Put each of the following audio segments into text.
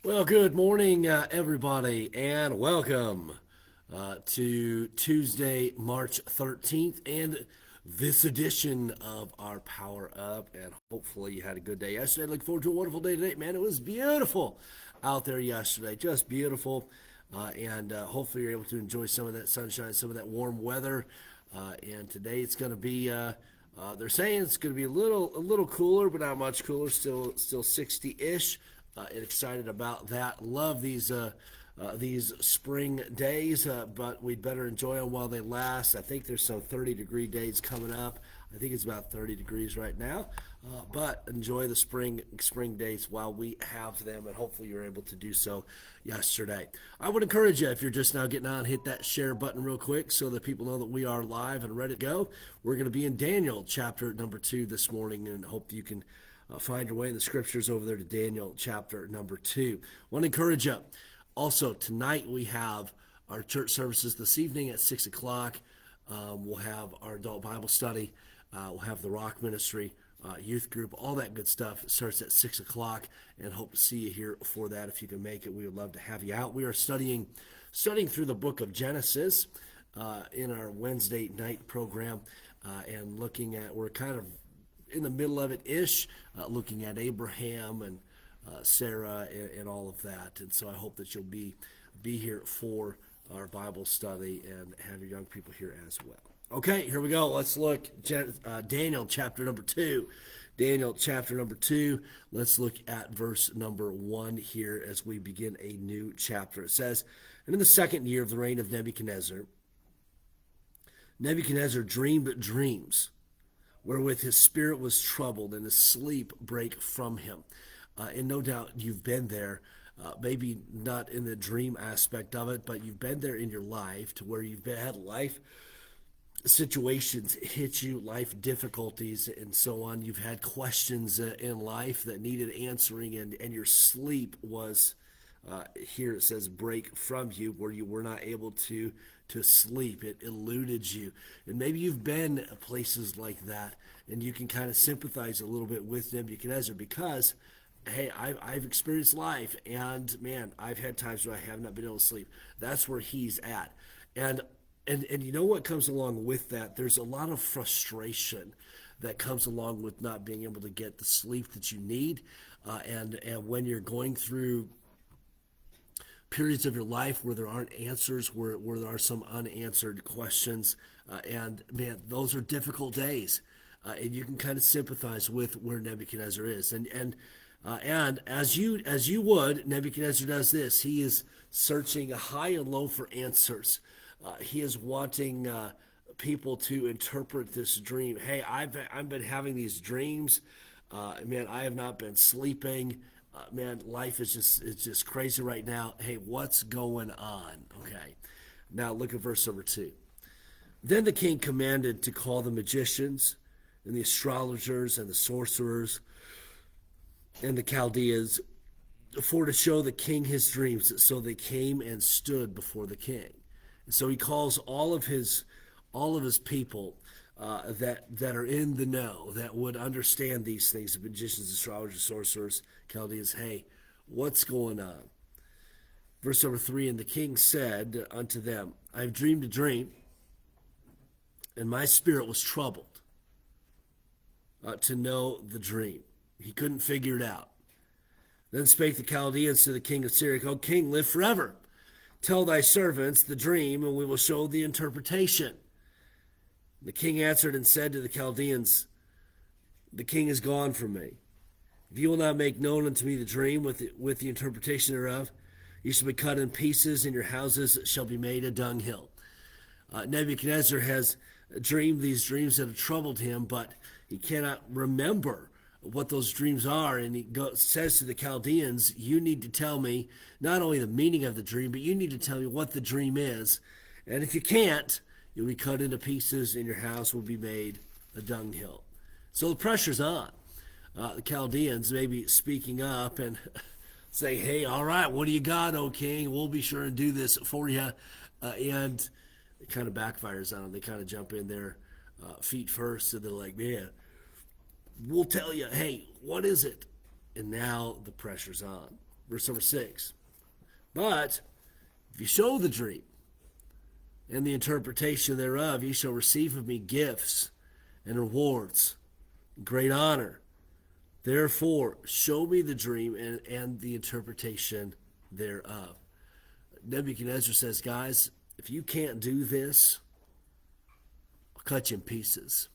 Well, good morning, everybody, and welcome to Tuesday, March 13th, and this edition of our Power Up. And hopefully, you had a good day yesterday. Look forward to a wonderful day today, man. It was beautiful out there yesterday, just beautiful. And hopefully, you're able to enjoy some of that sunshine, some of that warm weather. And today, it's going to be. They're saying it's going to be a little cooler, but not much cooler. Still 60-ish. And excited about that. Love these spring days, but we'd better enjoy them while they last. I think there's some 30-degree days coming up. I think it's about 30 degrees right now. But enjoy the spring days while we have them, and hopefully you're able to do so yesterday. I would encourage you, if you're just now getting on, hit that share button real quick so that people know that we are live and ready to go. We're going to be in Daniel chapter number 2 this morning, and hope you can find your way in the scriptures over there to Daniel chapter number 2. I want to encourage you. Also, tonight we have our church services this evening at 6 o'clock. We'll have our adult Bible study. We'll have the rock ministry, youth group, all that good stuff. It starts at 6 o'clock, and hope to see you here for that. If you can make it, we would love to have you out. We are studying through the book of Genesis in our Wednesday night program, and we're kind of in the middle of it ish, looking at Abraham and Sarah and all of that. And so I hope that you'll be here for our Bible study and have your young people here as well. Okay, here we go. Let's look Daniel chapter number 2. Daniel chapter number 2. Let's look at verse number 1 here as we begin a new chapter. It says, "And in the second year of the reign of Nebuchadnezzar, Nebuchadnezzar dreamed dreams, wherewith his spirit was troubled, and his sleep brake from him." And no doubt you've been there, maybe not in the dream aspect of it, but you've been there in your life to where had life situations hit you, life difficulties, and so on. You've had questions in life that needed answering, and your sleep was, here it says, break from you, where you were not able to sleep. It eluded you. And maybe you've been places like that, and you can kind of sympathize a little bit with Nebuchadnezzar because, hey, I've experienced life, and man, I've had times where I have not been able to sleep. That's where he's at. And you know what comes along with that? There's a lot of frustration that comes along with not being able to get the sleep that you need. And when you're going through periods of your life where there aren't answers, where there are some unanswered questions, and man, those are difficult days. And you can kind of sympathize with where Nebuchadnezzar is. And as you would, Nebuchadnezzar does this. He is searching high and low for answers. He is wanting people to interpret this dream. Hey, I've been having these dreams. Man, I have not been sleeping. Man, life is just crazy right now. Hey, what's going on? Okay. Now look at verse number 2. Then the king commanded to call the magicians and the astrologers and the sorcerers and the Chaldeans for to show the king his dreams. So they came and stood before the king. And so he calls all of his people that are in the know, that would understand these things, the magicians, astrologers, sorcerers, Chaldeans. Hey, what's going on? Verse number 3, "And the king said unto them, I have dreamed a dream, and my spirit was troubled to know the dream." He couldn't figure it out. "Then spake the Chaldeans to the king of Syria, O king, live forever. Tell thy servants the dream, and we will show the interpretation." The king answered and said to the Chaldeans, "The king is gone from me. If you will not make known unto me the dream with the interpretation thereof, you shall be cut in pieces, and your houses shall be made a dunghill." Nebuchadnezzar has dreamed these dreams that have troubled him, but he cannot remember what those dreams are. And he says to the Chaldeans, "You need to tell me not only the meaning of the dream, but you need to tell me what the dream is. And if you can't, you'll be cut into pieces, and your house will be made a dunghill." So the pressure's on. The Chaldeans maybe speaking up and say, "Hey, all right, what do you got, O king? We'll be sure and do this for you." And it kind of backfires on them. They kind of jump in there feet first, and they're like, "Man, we'll tell you, hey, what is it?" And now the pressure's on. Verse number 6. But if you show the dream and the interpretation thereof, ye shall receive of me gifts and rewards, great honor. Therefore, show me the dream and the interpretation thereof. Nebuchadnezzar says, guys, if you can't do this, I'll cut you in pieces.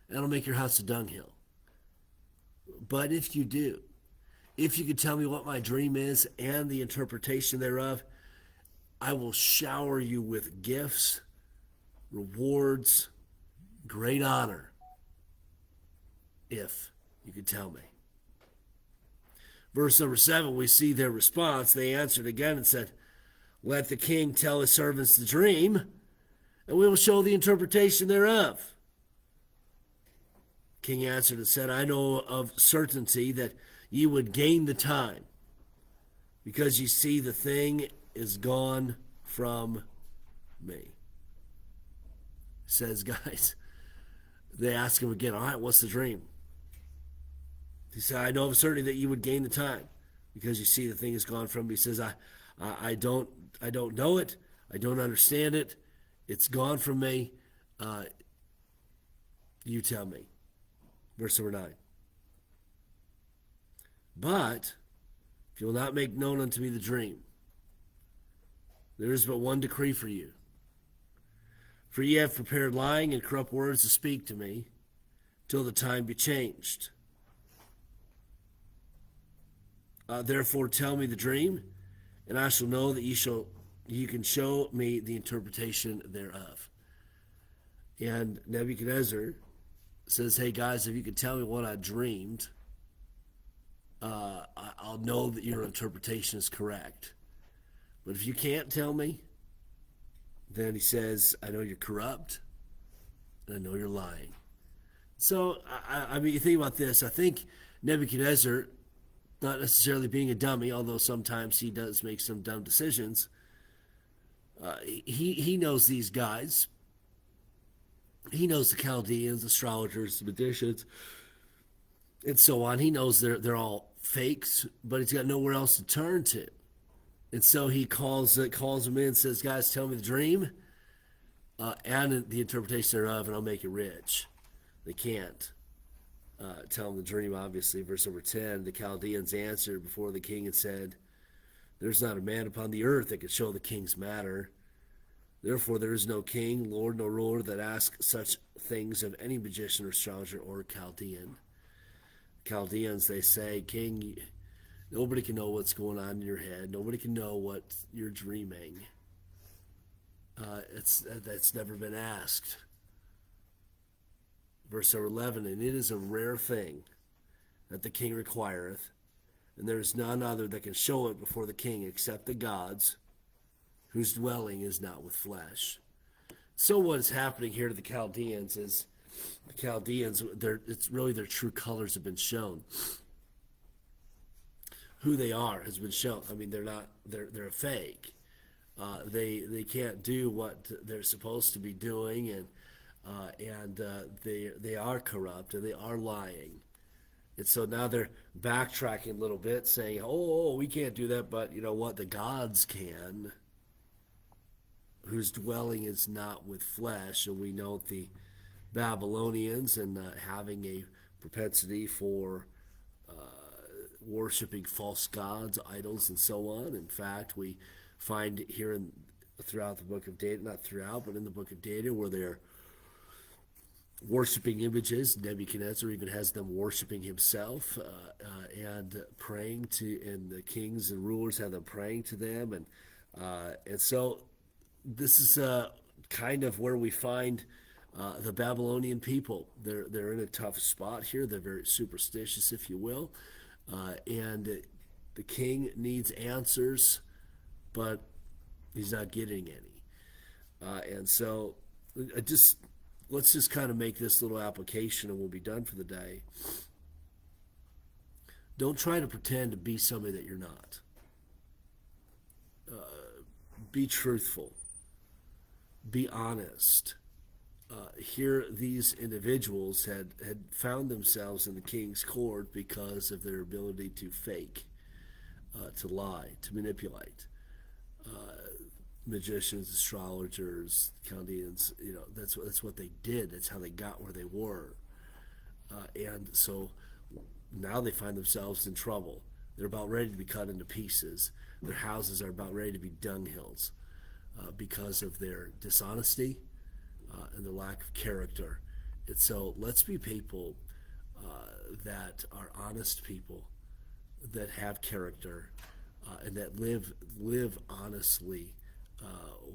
And I'll make your house a dunghill. But if you do, if you could tell me what my dream is and the interpretation thereof, I will shower you with gifts, rewards, great honor, if you could tell me. Verse number 7, we see their response. They answered again and said, let the king tell his servants the dream, and we will show the interpretation thereof. King answered and said, I know of certainty that ye would gain the time, because ye see the thing is gone from me. He says, guys, they ask him again, all right, what's the dream? He said, I know of certainty that you would gain the time, because you see the thing is gone from me. He says, I don't know it. I don't understand it. It's gone from me. You tell me. Verse number 9. But if you will not make known unto me the dream, there is but one decree for you. For ye have prepared lying and corrupt words to speak to me, till the time be changed. Therefore tell me the dream, and I shall know that you can show me the interpretation thereof. And Nebuchadnezzar says, hey guys, if you could tell me what I dreamed, I'll know that your interpretation is correct. But if you can't tell me, then he says, I know you're corrupt, and I know you're lying. So, I mean, you think about this. I think Nebuchadnezzar, not necessarily being a dummy, although sometimes he does make some dumb decisions, he knows these guys. He knows the Chaldeans, astrologers, magicians, and so on. He knows they're all fakes, but he's got nowhere else to turn to. And so he calls them in and says, guys, tell me the dream and the interpretation thereof, and I'll make you rich. They can't tell him the dream, obviously. Verse number 10, the Chaldeans answered before the king and said, there's not a man upon the earth that could show the king's matter. Therefore there is no king, lord, nor ruler that asks such things of any magician or astrologer or Chaldean. Chaldeans, they say, king, nobody can know what's going on in your head. Nobody can know what you're dreaming. That's never been asked. Verse 11, and it is a rare thing that the king requireth, and there is none other that can show it before the king except the gods, whose dwelling is not with flesh. So what is happening here to the Chaldeans is the Chaldeans, it's really their true colors have been shown. Who they are has been shown. I mean, they're a fake. They can't do what they're supposed to be doing, and they are corrupt and they are lying. And so now they're backtracking a little bit, saying, "Oh, we can't do that, but you know what? The gods can, whose dwelling is not with flesh." And we note the Babylonians and having a propensity for worshiping false gods, idols, and so on. In fact, we find here throughout the book of Daniel, not throughout, but in the book of Daniel, where they're worshiping images. Nebuchadnezzar even has them worshiping himself and praying to, and the kings and rulers have them praying to them, and so this is kind of where we find the Babylonian people. They're in a tough spot here. They're very superstitious, if you will, and the king needs answers, but he's not getting any, and so let's just kind of make this little application and we'll be done for the day. Don't try to pretend to be somebody that you're not. Be truthful. Be honest. Here, these individuals had found themselves in the king's court because of their ability to fake. to lie, to manipulate. Magicians, astrologers, Chaldeans, that's what they did. That's how they got where they were. And so now they find themselves in trouble. They're about ready to be cut into pieces. Their houses are about ready to be dunghills because of their dishonesty and their lack of character. And so let's be people that are honest people, that have character, and that live honestly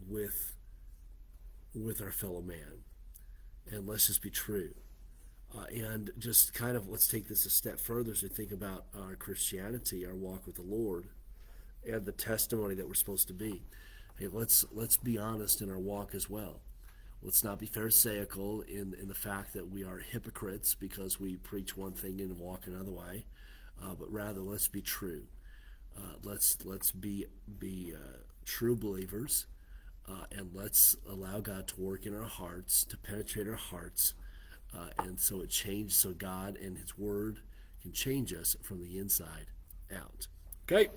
with our fellow man. And let's just be true. And just kind of let's take this a step further as we think about our Christianity, our walk with the Lord, and the testimony that we're supposed to be. Hey, let's be honest in our walk as well. Let's not be pharisaical in the fact that we are hypocrites because we preach one thing and walk another way, but rather let's be true. Let's be true believers, and let's allow God to work in our hearts, to penetrate our hearts, and so God and His Word can change us from the inside out. Okay,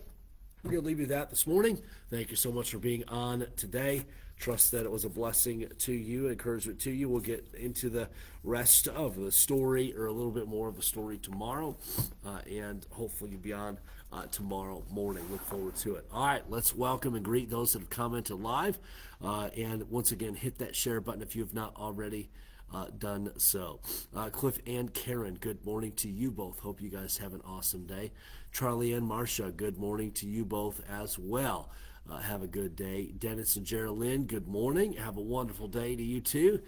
we're going to leave you that this morning. Thank you so much for being on today. Trust that it was a blessing to you, encouragement to you. We'll get into the rest of the story, or a little bit more of the story tomorrow, and hopefully you'll be on tomorrow morning. Look forward to it. All right, let's welcome and greet those that have commented live, and once again, hit that share button if you have not already done so. Cliff and Karen, good morning to you both. Hope you guys have an awesome day. Charlie and Marcia, good morning to you both as well. Have a good day. Dennis and Geraldine, good morning. Have a wonderful day to you too.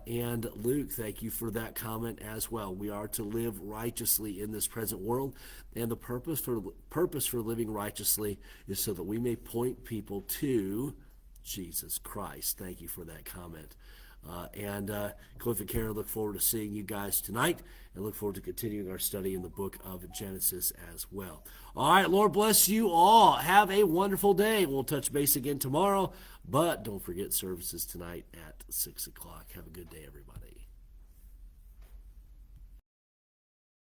And Luke, thank you for that comment as well. We are to live righteously in this present world, and the purpose for living righteously is so that we may point people to Jesus Christ. Thank you for that comment. And Cliff and Karen, look forward to seeing you guys tonight, and look forward to continuing our study in the book of Genesis as well. All right, Lord bless you all. Have a wonderful day. We'll touch base again tomorrow, but don't forget services tonight at 6 o'clock. Have a good day, everybody.